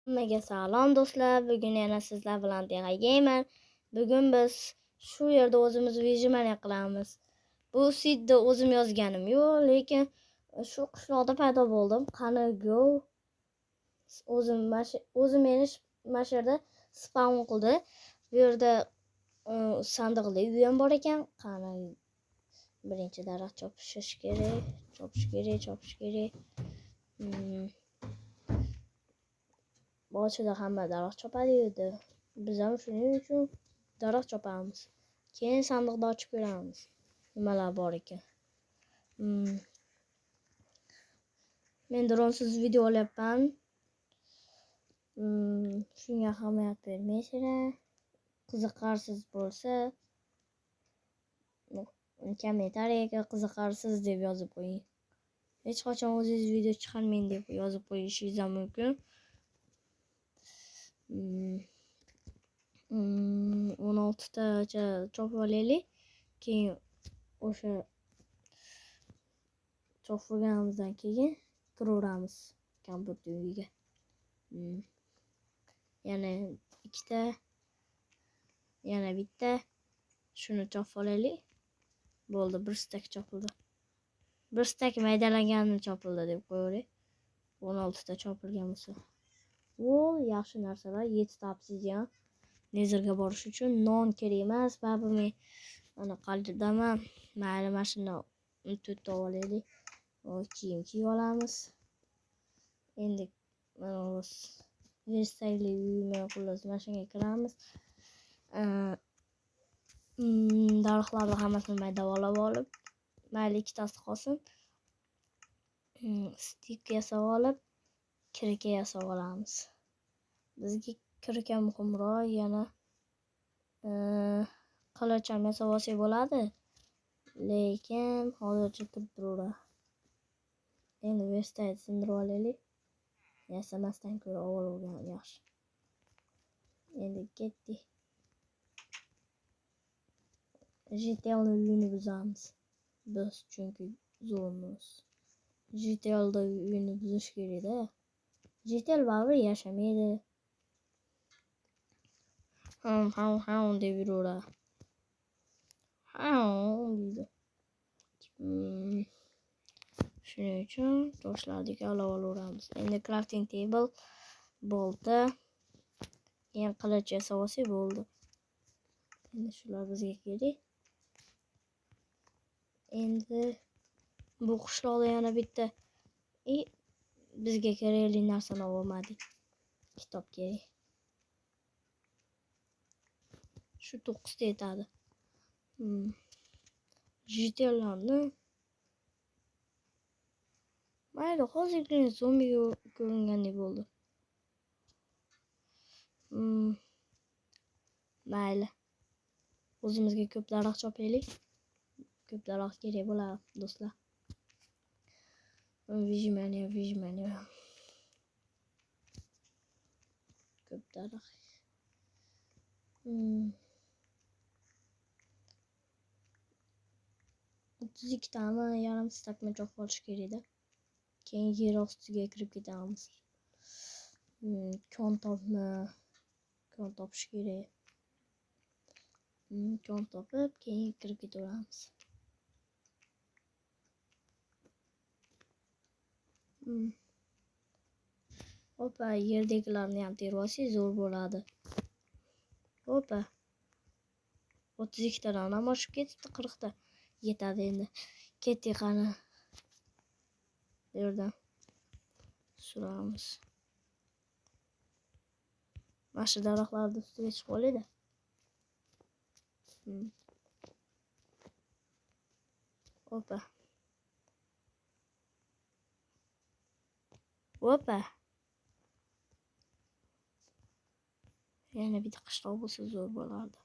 Hammaga salom do'stlar. Bugun yana sizlar bilan Gamer. Bugun biz shu yerda o'zimiz vijimaniya qilamiz. Bu sidda o'zim yozganim yo'q, lekin shu qishloqda paydo bo'ldim. Qani go. O'zim meni mana yerda spawn qildi. Bu yerda sandiqli uy ham bor ekan. Qani birinchi daraxt chopish kerak. Boshida hamma daraxt chopadi edi. Biz ham shuning uchun daraxt chopamiz. Keyin sandiqni ochib ko'ramiz. Nimalar bor ekan. Men dronsiz video olyapman. Shunga ahamiyat bermaysizlar. Qiziqarsiz bo'lsa kommentariyaga qiziqarsiz deb yozib qo'ying. Hech qachon o'zingiz video chiqarmang deb yozib qo'yishingiz ham mumkin. 16 tacha chopib olaylik. Keyin o'sha chopib olganimizdan keyin kiraveramiz kompyuter uyiga. Yana ikkita, yana bitta shuni chopib olaylik. Bo'ldi, bir stak chopildi. Bir stak maydalanganini chopildi deb qo'yaylik. 16 ta chopilgan bo'lsa. O, yaxshi narsalar, 7 ta obsidian. Nezerga borish uchun non kerak emas. Baribir men mana qalbdaman. Mayli, mashina 4 ta olaylik. Kiyim kiyib olamiz. Endi mana o'z versayli uyimga xullas mashinaga kiramiz. Daraxtlarni hammasini maydalab olib, mayli ikkitasi qolsin. Stik yasab olib, kirka yasab olamiz. Bizga kirka muhimroq, yana qilich ham yasab olsak bo'ladi. Lekin hozircha turibdi. Endi verstayni sindirib olaylik. Yasamasdan ko'ra avval o'rganib yaxshi. Endi ketdik. GTL'ni uyini buzamiz. Biz chunki zo'rmiz. GTL'da uyini buzish kerak-da. GTL baribir yashamaydi. Ham deb yuraveradi. Deydi. Shuning uchun toshlarga olov olaveramiz. Endi crafting table bo'ldi. Keyin qilich yasab olsak bo'ldi. Endi shular bizga kerak. Endi bu qishloqda yana bitta bizga kerakli narsani olmadik. Kitob kerak. Shu 9 ta yetadi. GTL'larni mayli, hozirgina zombi ko'ringandek bo'ldi. Mayli. O'zimizga ko'p daraxt chopaylik. Ko'p daraxt kerak bo'ladi, do'stlar. Vijimaniya. Ko'p daraxt. 32 tami yarim stakni chopib olish kerak-da. Keyin yer ostiga kirib ketamiz. Kon topish kerak. Kon topib, keyin kirib ketaveramiz. Hoppa, yerdagilarni ham terib olsak zo'r bo'ladi. Hoppa. 32 tadan ham oshib ketibdi, 40 ta. Yetadi endi. Ketdik qani. Bu yerdan suramiz. Mana shu daraxtlarning ustiga chiqib olaydi. Hoppa. Yana bitta qishloq bo'lsa zo'r bo'lardi.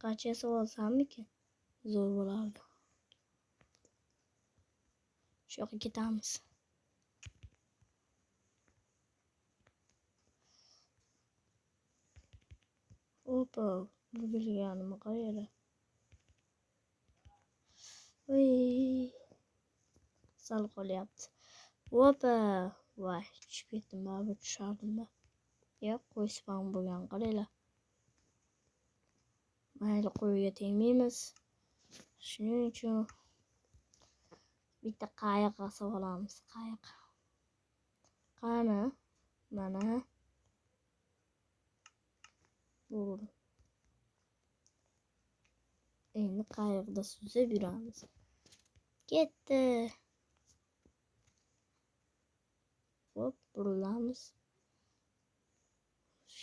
Qancha olsammikin zo'r bo'lardi. Shu yoqqa ketamiz. Hoppa, bu bilganimga qayerda? Voy. sal qolyapti. Opa, voy, tushib ketdim, baribir tushardim. Yo'q, qo'y spam bo'lgan qaranglar. Mayli, qo'yga tegmaymiz. Shuning uchun bitta qayiq olib olamiz. Qayiq. Qani? Mana. Bo'ldi. Endi qayiqda suzib yuramiz. Ketdi. Hop, burilamiz.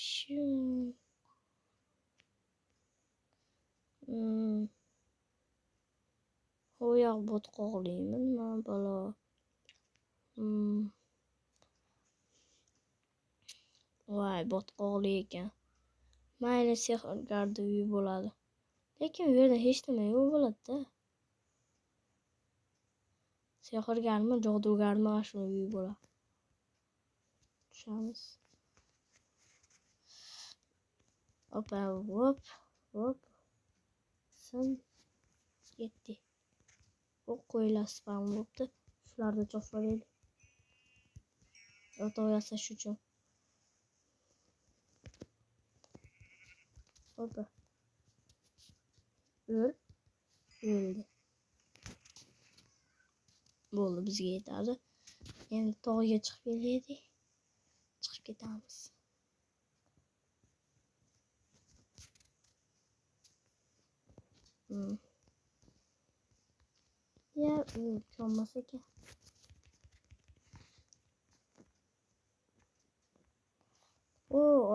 Shu. Oyoq botqoqliymi nima balo? Voy, botqoqli ekan. Mayli, sehrgarda uyi bo'ladi. Lekin bu yerda hech nima yo'q bo'ladi-da. Sehrgarmi, jodugarmi shu uyi bo'ladi. Tushamiz. Opa, hop, hop. Sen ketdi. Hop, qo'ylar spam bo'libdi. Shularni cho'qib o'toq yasash uchun. Opa. O'ldi. Bo'ldi, bizga yetadi. Endi tog'ga chiqib kelaylik. Chiqib ketamiz. Ya, olmasa ekan.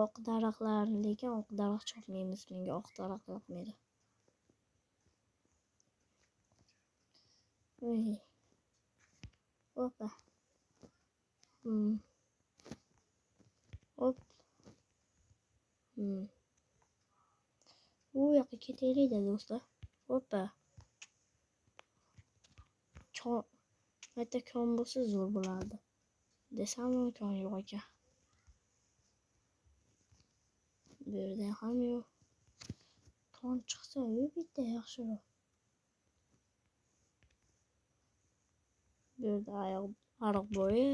Oq daraxtlarni, lekin oq daraxt chopmaymiz. Menga oq daraxt yoqmaydi. Opa. Hop. U yoqqa ketaylik-da do'stlar. Opa. Bitta kon bo'lsa zo'r bo'lardi. Desam kon yo'q ekan. Bu yerda ham yo'q. Kon chiqsa, bitta yaxshiroq. Bu yerda ariq bo'yi.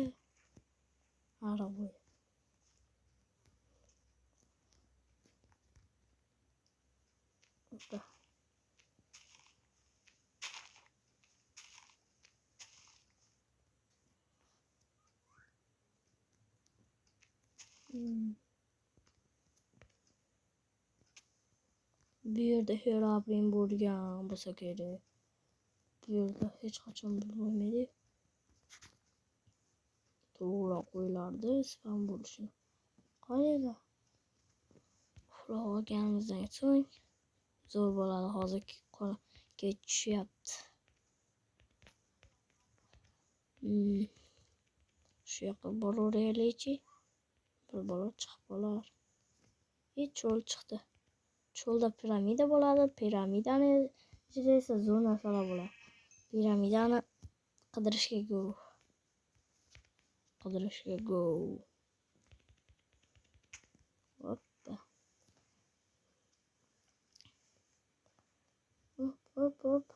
Opa. Bu yerda herobrin bo'lgan bo'lsa kerak. Bu yerda hech qachon bo'lmaydi. To'g'ri qo'ylardi spam bo'lishini. Qaranglar. Uxlab olganimizdan so'ng zo'r bo'ladi. Hozir kech tushyapti. Shu yoqqa boraveraylikchi. Bir bola chiqib qolar. Cho'l chiqdi. Cho'lda piramida bo'ladi. Piramidani ichida esa zo'r narsalar bo'ladi. Piramidani qidirishga go. Hoppa. Hop.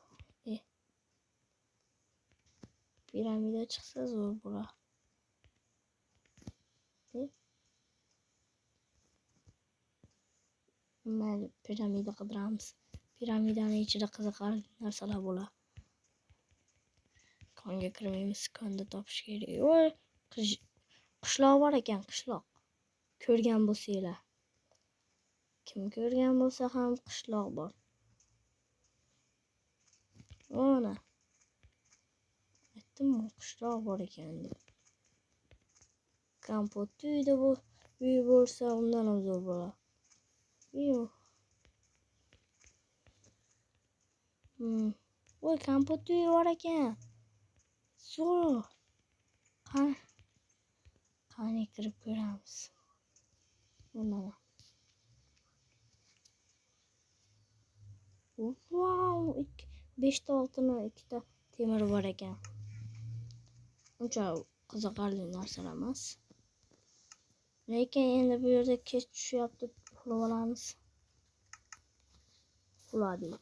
Piramida chiqsa zo'r bo'ladi. Mayli, piramida qidiramiz. Piramidani ichida qiziqarli narsalar bo'ladi. Konga kirmaymiz, konda topish kerak. Voy, qishloq bor ekan, qishloq. Ko'rgan bo'lsanglar. Kim ko'rgan bo'lsa ham qishloq bor. Mana. Aytdim, qishloq bor ekan deb. Kompot uyda uy bo'lsa, undan ham zo'r bo'ladi. Voy, kompot uyi bor ekan. Zo'r. Qani kirib ko'ramiz. Mana. Wow, 5 ta oltin, 2 ta temir bor ekan. Uncha qiziqarli narsalar emas. Lekin endi bu yerda kech tushyapti, uxlab olamiz. Uxladik.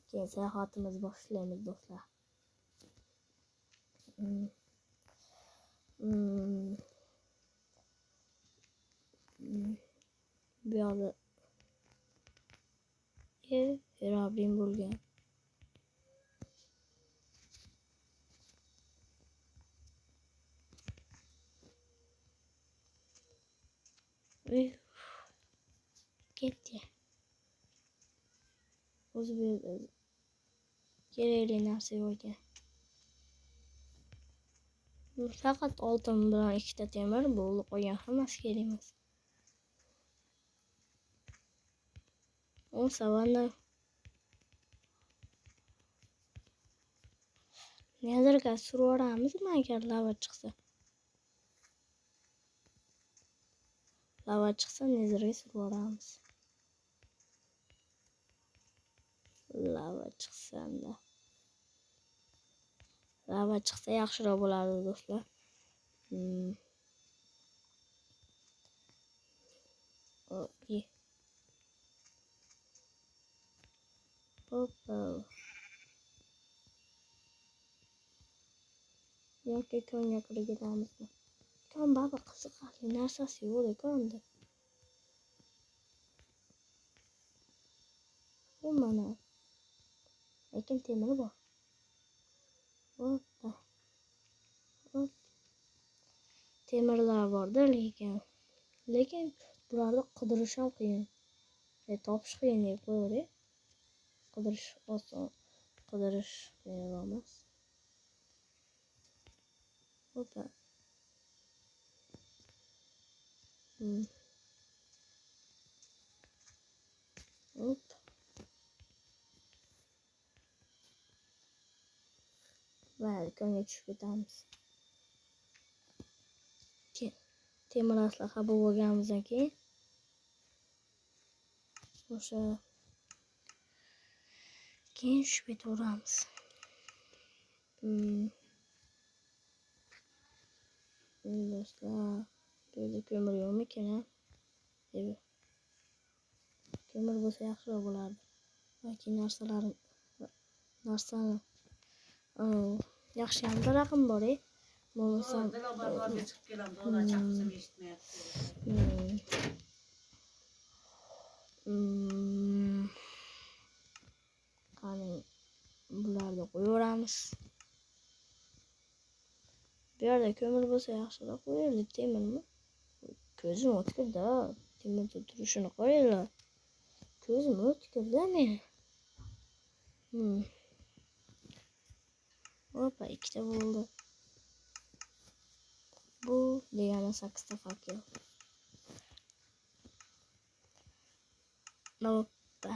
Keyin sayohatimizni boshlaymiz do'stlar. Bu yoqda Herobrine bo'lgan. Ketdi. O'zi bu yerda kerakli narsa yo'q ekan. Faqat oltin bilan ikkita temir bo'ldi, qolgan hammasi kerak emas. O savanna nezarga surib yuboramizmi agar lava chiqsa? Lava chiqsa nezarga surib yuboramiz. Lava chiqsa-da. Lava chiqsa yaxshiroq bo'lardi do'stlar. Okey. Hoppa. Yoki ko'ngga kirgizamizmi? Kon baba qiziqarli narsasi yo'q ekan-da. Bu mana. Lekin temir bor. Hoppa. Hop. Temirlar borda lekin bularni qidirish ham qiyin. Topish qiyin deb qo'yavering. Qidirish oson. Qidirish qiyin emas. Hoppa. Hop. Mayli, ko'ngga tushib ketamiz. Temir aslaha bo'lganimizdan keyin o'sha keyin tushib ketaveramiz. Do'stlar, bu yerda ko'mir yo'qmikan? Ko'mir bo'lsa yaxshiroq bo'lardi. Yoki narsani yaxshi ham darag'im bor-ey. Bo'lmasam qani bularni qo'yaveramiz. Bu yerda ko'mir bo'lsa yaxshiroq. Bu yerda temirmi? Ko'zim o'tkirdi. Temirda turishini qo'yinglar. Ko'zim o'tkirdi men. Hoppa, ikkita bo'ldi. Bu degani 8 ta fakir. Hoppa.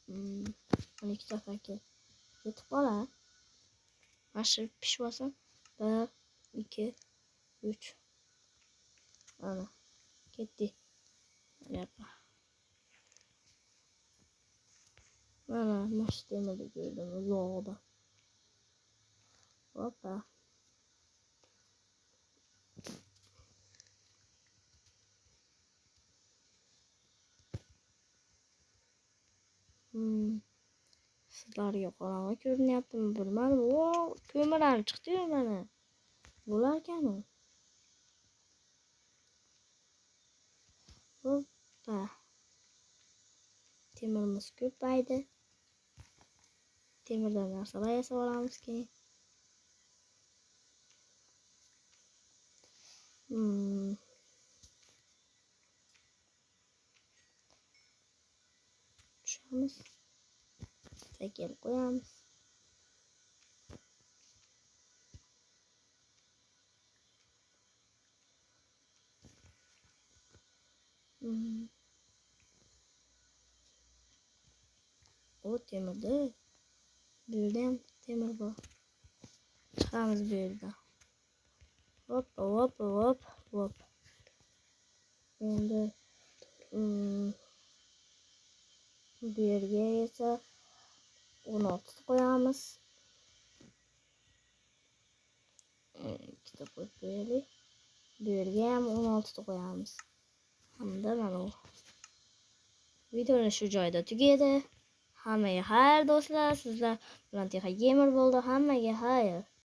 12 ta fakir. Yetib qolar. Mashib pishib olsam 1 2 3. Ana, ketdi. Mana mashib temirda ko'rdim uzoqda. Hoppa. Sizlarga qorong'i ko'rinyaptimi bilmadim. Ko'mirlar chiqdi-yu mana. Bo'larkan-ku. Hoppa. Temirimiz ko'paydi. Temirdan narsalar yasab olamiz keyin. Tushamiz. Sakil qo'yamiz. O temirda. Bu yerda ham temir bor. Chiqamiz bu yerdan. Hop. Endi bu yerga esa 16 qo'yamiz. Ikkita qo'yib qo'yaylik. Bu yerga ham 16 qo'yamiz. Hamda mana bu. Videoni shu joyda tugaydi. Hammaga xayr do'stlar. Sizlar bilan Texnogamer bo'ldi. Hammaga xayr.